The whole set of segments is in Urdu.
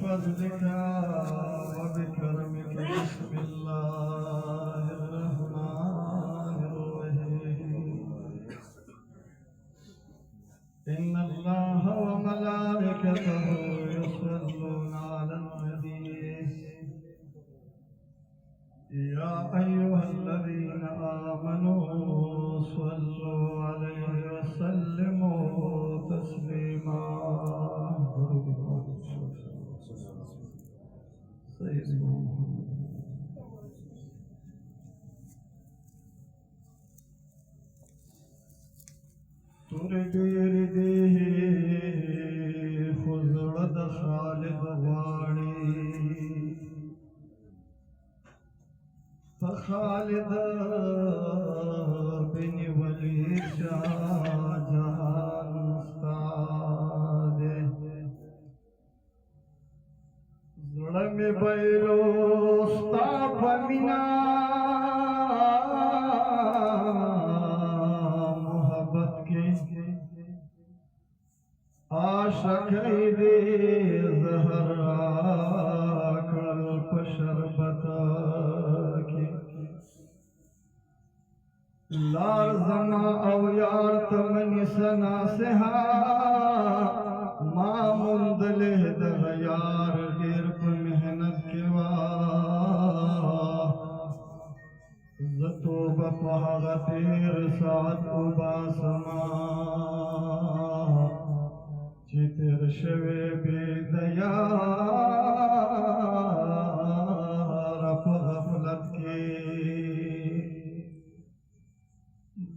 بفضلك وبكرمك بسم الله الرحمن الرحيم إن الله وملائكته يصلون على النبي يا أيها الذين آمنوا صلوا عليه وسلموا تسليما سيدنا محمد تردي خزرد خالد غاڑی فخالد بن ولید شاہ جہان استاد ظلم بیلو استاف منا محبت کے عاشق دے زہر قلب شربت کے لار زما او یار تمنی سنا سہا ما مندلہ دغ یار دیر پر محنت کے زتو بپاغ تیر ساعت باسما چی تیر شوی بیدیار اپ غفلت کی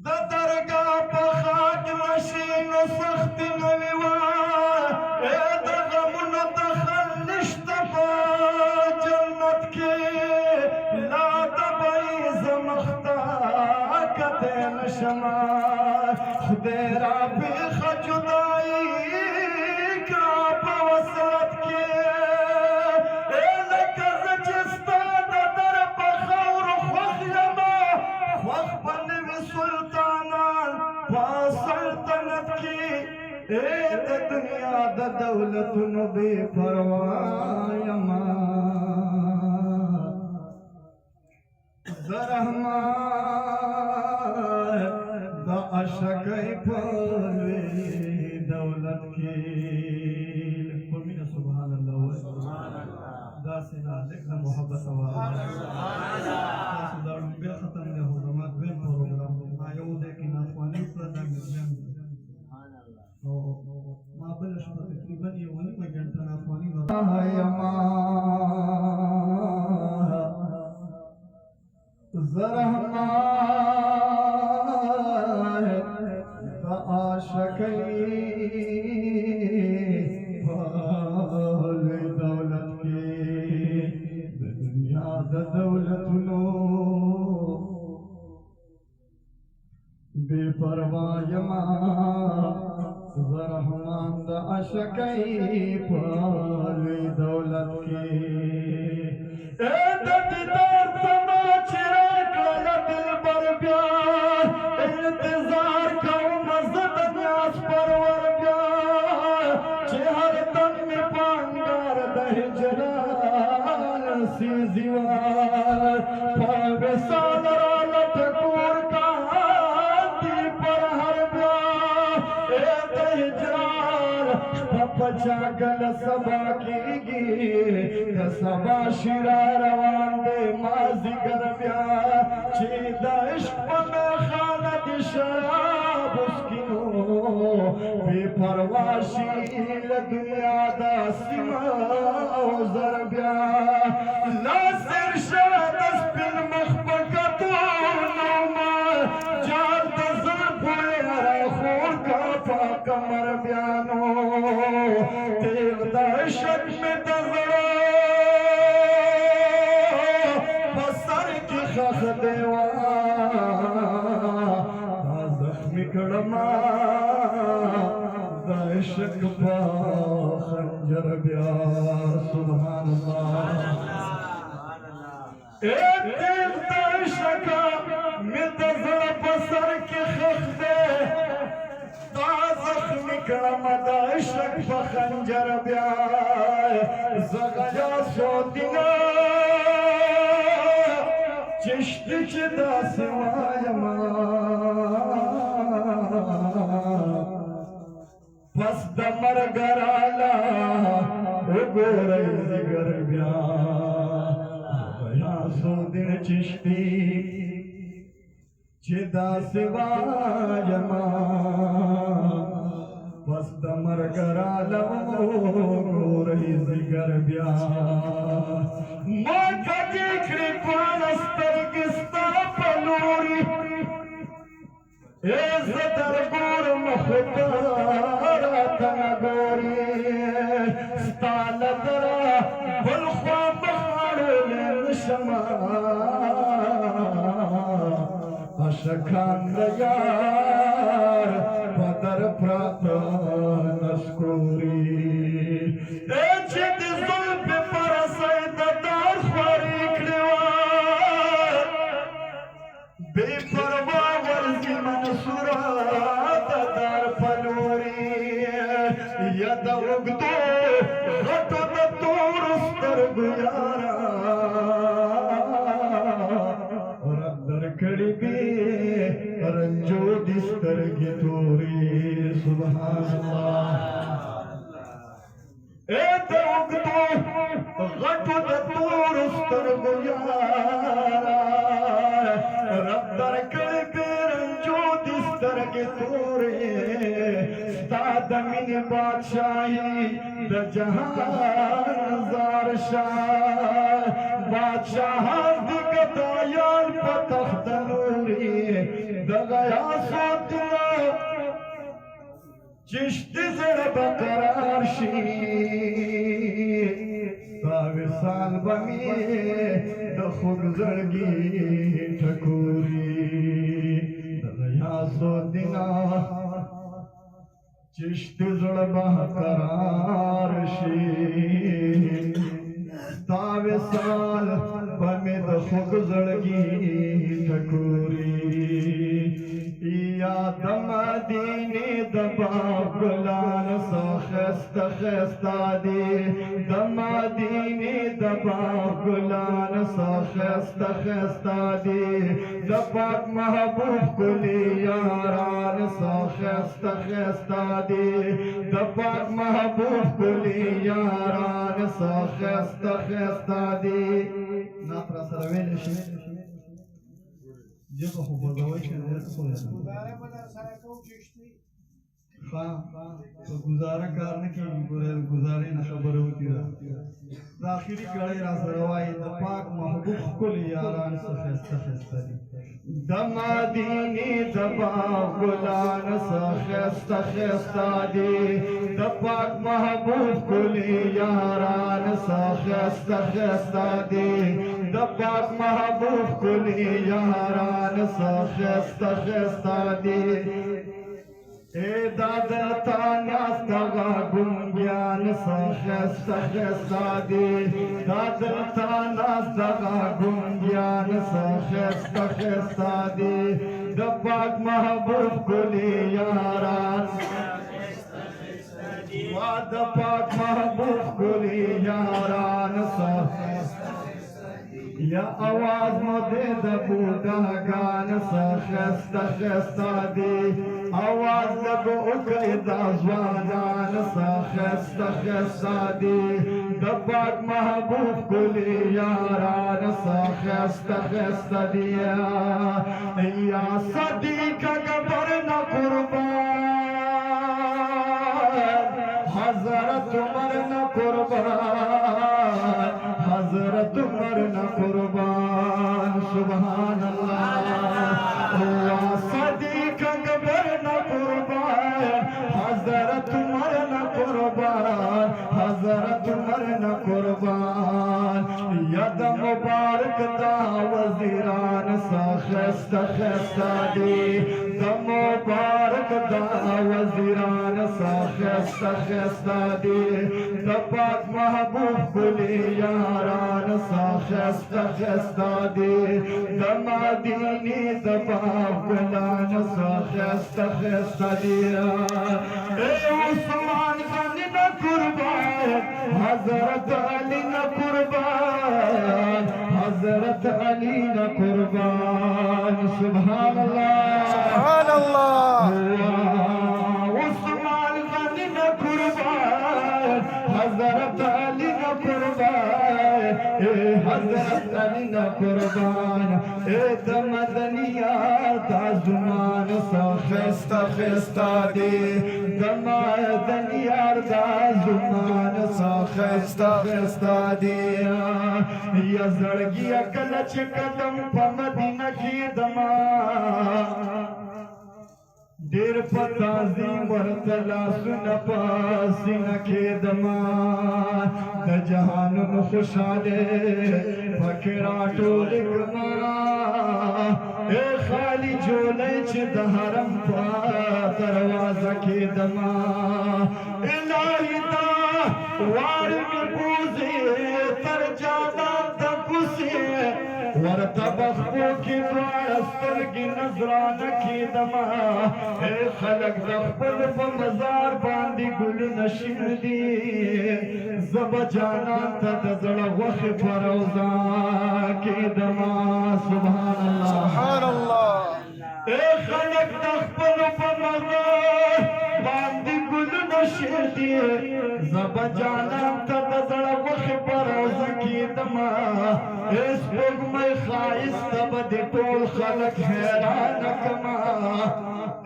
درگاہ پا خاک نشین و سخت نویوان اے دغمون دخل نشتفا جنت کے لا دبائی زمختا کتین شما خدیرا بی خجدائی کا پوسط کے اے لکز جستا در بخور خوخ یما خوخ بنوی سلطانان پا سلطنت کی اے دنیا دا دولت نبی پروایما زرحمان دا عشقی پروی دولت کی قرمین سبحان اللہ دا سنا لکھنا محبت آواز تاسو دا بے ختم دے حضمات بے پروگرام ما یو دے کی ناتوانی پردا مرزیم ما بلش پر تقریبا یہ ونی میں گھنٹہ ناتوانی بتا زرحمان دا عاشقی پالی دولت کی دنیا دا دولت نو بے پروایما زرحمان دا عاشقی پالی دولت کی اے دیدار سما چراغ لگا دل بر پیار انتظار کو مزد نیاز پرور پیار چہر دم میں پانگار دہ جلال سی زیوار پاوے سالرا لٹکور کا دی پر ہر پیار اے دہ جلال پچا گل سبا کی گی سبا شیرا روان دے مازی گر بیا چید عشق میں خالد شراب اسکینو بے پرواشیل دنیا دا سما اوزر بیا لاسر شاد اسپن مخبکتو نوما جال دزر پوئے خور کا پا کمر بیانو تیغ دا عشق میں دزرو بسر کی خخ دیوان زخمی کڑما دا عشق پا خنجر بیا سبحان اللہ اے تیغ دا عشق میں دزر بسر کی خخ دے دا زخمی کړم د عشق په خنجر بیا زغیا سو دینا چشت چې داسې وایم پس د مرګ راله وګورئ ځیګر بیا زغیا سو دین چشتي چې داسې وایم پس د مرګ راله وګورئ ځیګر بیا ما کږې کړې پاڼه سترګې ستا په لوري ای زه درګورم خو ته راته نه ګورې ستا له دره بل خوا مخ اړولی نه شمه عاشقان د یار په در پراته نسکوري ای چې د زلفې په رسۍ د دار خوارې کړې وه بې پروا ورځي منصوره د دار په لوري یا د اوږدو غټو د تورو سترګو یاره رب درکړې بې رنجو دې سترګې تورې سبحان الله ای د اوږدو غټو د تورو سترګو یاره رب درکړې بې رنجو دې سترګې تورې ستا د مینې بادشاهي د جهان زار شاه بادشاهان دې ګدایان په تخت نوري د غیاسو دینه چشتي زړه به قرار شي ستا وصال به مې د خوږ زړګي ټکوري د غیاسو دینه چشتي زړه به قرار شي ستا وصال به مې د خوږ زړګي ټکوري یا د مدینې د باغ ګلان څه ښایسته ښایسته دي د مدینې د باغ ګلان څه ښایسته ښایسته دي د پاک محبوب ښکلي یاران څه ښایسته ښایسته دي د پاک محبوب ښکلي یاران څه ښایسته ښایسته دي نعت راسره ویلی شي جبه خو بګوی چې ګزاره به در سره کوم چشتي ښه په ګزاره کار نه کېږي ګوره د ګزارې نه خبره وکړي د اخري کړۍ را سره وایي د پاک محبوب ښکلي یاران څه ښایسته ښایسته دي د مدینې د باغ ګلان څه ښایسته ښایسته دي د پاک محبوب ښکلي یاران څه ښایسته ښایسته دي د پاک محبوب ښکلي یاران څه ښایسته ښایسته دي ای دا دلته ناسته غاګونګیان څه ښایسته ښایسته دي دا دلته ناسته غاګونګیان څه ښایسته ښایسته دي د پاک محبوب ښکلي یاران ما د پاک محبوب ښکلي یاران څه یا آواز مو دې د بوډاګان څه ښایسته ښایسته دي آواز لږ وکړئ د ځوانان څه ښایسته ښایسته دي د پاک محبوب ښکلي یاران څه ښایسته ښایسته دي یا صدیق اکبر نه قربان حضرت عمر نه قربان حضرت عمر نه قربان سبحان الله یا صدیق اکبر نه قربان حضرت عمر نه قربان حضرت عمر نه قربان یا د مبارک دا وزیران څه ښایسته ښایسته دي د مبارک دا وزیران څه ښایسته ښایسته دي د دپاک محبوب کلی یاران سا خستا خستا دی دمادینی دپاک گلان سا خستا خستا دی اے عثمان غنی نا قربان حضرت علی نا قربان حضرت علی نا قربان سبحان اللہ سبحان اللہ عثمان غنی نا قربان حضرت علی نا قربان اے حضرت علی نا قربان اے دمدنیا دا زمان سا خستا خستا دی دمدنیا دا زمان سا خستا خستا دی یا زړګي کله چې قدم په مدینه کې دما ډېر په تعظیم ورته لاسونه په سینه کې دما د جهانونو خوشحالۍ پکې راټولې کړما اے خالی جولی چې د حرم په دروازه کې دما الهي دا وار مې بوزي تر جانان د کوڅې ورته بخبو کې دواړه سترګې نظرانه کېدمه اے خلک د خپل په مزار باندې ګلونه شین دي زه به جانان ته د زړه غوښې په روضه کېدمه سبحان الله سبحان الله اے خلک د خپل په مزار باندې ګلونه شین دي زه به جانان ته د زړه غوښې په روضه کېدمه اے سپوږمۍ ښایسته به د ټول خلک حیرانه کړمه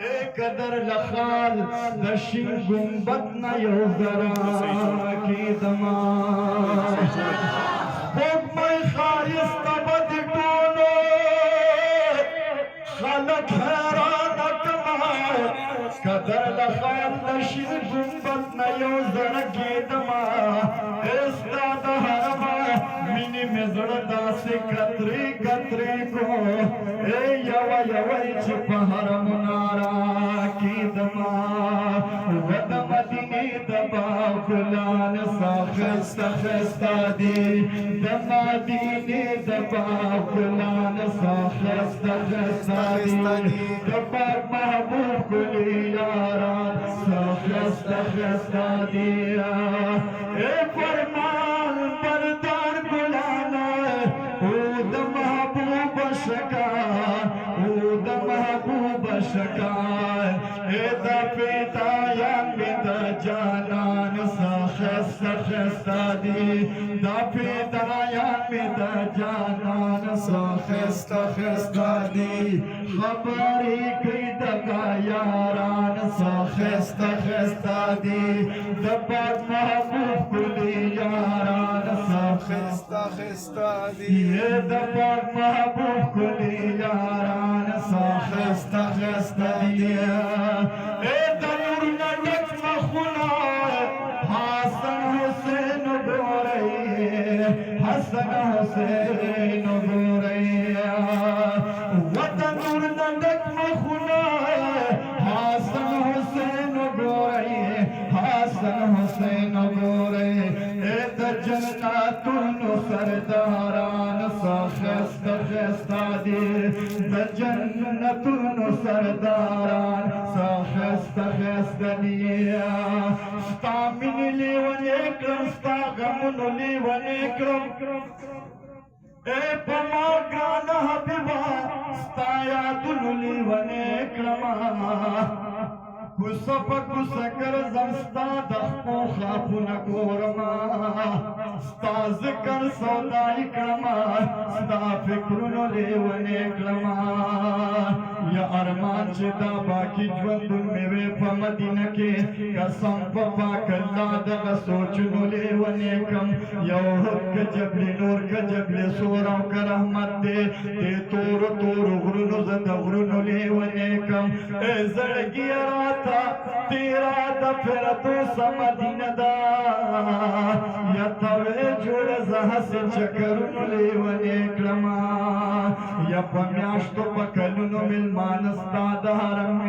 اے قدر لخال د شین ګنبد نه یو ذره کېدمه سپوږمۍ ښایسته به د ټولو خلک حیرانه کړمه قدر لخال د شین ګنبد نه یو ذره کېدمه اے ستا د حرمه مینې مې زړه داسې کترې کترې کړو اے یوه یوه چې په حرمونه راکېدمه و د مدینې د باغ ګلان سا ښایسته ښایسته دي د مدینې د باغ ګلان سا ښایسته ښایسته دي د پاک محبوب ګلې یاران سا ښایسته ښایسته دي اے فرمان بردار ګلانه او د محبوب شکار او د محبوب شکار اے د پیدایان مې د جانان سا ښایسته ښایسته دي د پیدایان مې د جانان سا ښایسته ښایسته دي خبرې کوي دغه یاران سا ښایسته ښایسته دي د پاک محبوب ګلې یاران سا خستا خستا دی یہ د پاک محبوب ګلې یاران سا ښایسته ښایسته دي اے د نور نه ډک مخونه حسن حسین ګورئ حسن حسین ګورئ و د نور نه ډک مخونه حسن حسین ګورئ حسن حسین ګورئ اے د جنتونو سرداران سا ښایسته ښایسته دي د جنتونو سرداران سا ښایسته ښایسته دي ستا مینې لیونې کړم ستا غمونو لیونې کړم اے په ما ګرانه حبیبه ستا یادونو لیونې کړمه کوڅه په کوڅه ګرځم ستا د خپو خوابونه ګورمه ستا ذکر سودایي کړمه ستا فکرونو لیونې کړمه یا ارمان چې دا باقي ژوندون مې وې په مدینه کې قسم په پاک الله دغه سوچونو لیونې کړم یو که جبل نور که جبل سور او که رحمت دی دې تورو تورو غرونو زه د غرونو لیونې کړم ای زړګیه راته تیرا د فردوس مدینه ده یا توې جوړه زه هسې چکرونو لیونې کړمه یا په میاشتو په کلونو مېلمانه ستا د حرم